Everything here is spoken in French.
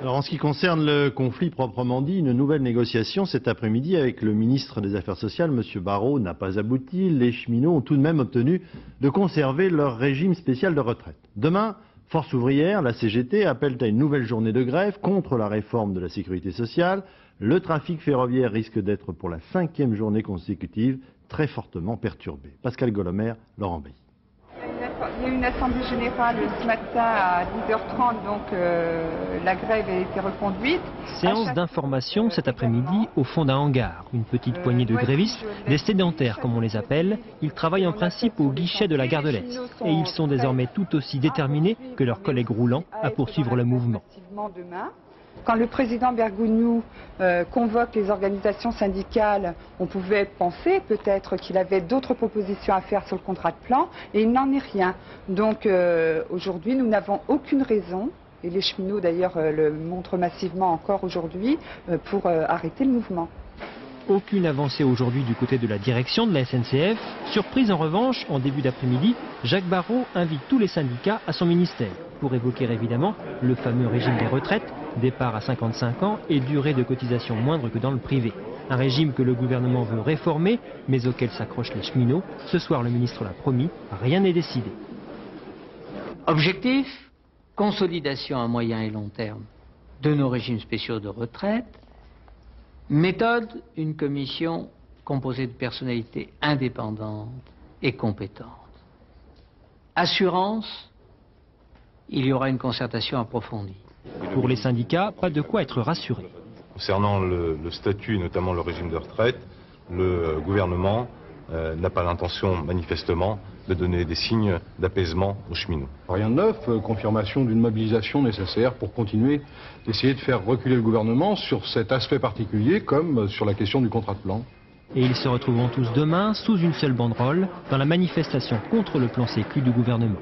Alors en ce qui concerne le conflit proprement dit, une nouvelle négociation cet après-midi avec le ministre des Affaires sociales, M. Barrot, n'a pas abouti. Les cheminots ont tout de même obtenu de conserver leur régime spécial de retraite. Demain, Force ouvrière, la CGT, appelle à une nouvelle journée de grève contre la réforme de la sécurité sociale. Le trafic ferroviaire risque d'être pour la 5e journée consécutive très fortement perturbé. Pascal Golomer, Laurent Bailly. Il y a eu une assemblée générale ce matin à 10h30, donc la grève a été reconduite. Séance d'information cet après-midi au fond d'un hangar. Une petite poignée de grévistes, des sédentaires comme on les appelle. Ils travaillent en principe au guichet de la gare de l'Est. Et ils sont désormais tout aussi déterminés que leurs collègues roulants à poursuivre le mouvement. Quand le président Bergogneau convoque les organisations syndicales, on pouvait penser peut-être qu'il avait d'autres propositions à faire sur le contrat de plan, et il n'en est rien. Donc aujourd'hui, nous n'avons aucune raison, et les cheminots d'ailleurs le montrent massivement encore aujourd'hui, pour arrêter le mouvement. Aucune avancée aujourd'hui du côté de la direction de la SNCF. Surprise en revanche, en début d'après-midi, Jacques Barrot invite tous les syndicats à son ministère pour évoquer évidemment le fameux régime des retraites, départ à 55 ans et durée de cotisation moindre que dans le privé. Un régime que le gouvernement veut réformer, mais auquel s'accrochent les cheminots. Ce soir, le ministre l'a promis, rien n'est décidé. Objectif, consolidation à moyen et long terme de nos régimes spéciaux de retraite. Méthode, une commission composée de personnalités indépendantes et compétentes. Assurance, il y aura une concertation approfondie. Pour les syndicats, pas de quoi être rassurés. Concernant le statut, notamment le régime de retraite, le gouvernement n'a pas l'intention, manifestement, de donner des signes d'apaisement aux cheminots. Rien de neuf, confirmation d'une mobilisation nécessaire pour continuer d'essayer de faire reculer le gouvernement sur cet aspect particulier comme sur la question du contrat de plan. Et ils se retrouveront tous demain sous une seule banderole dans la manifestation contre le plan Sécu du gouvernement.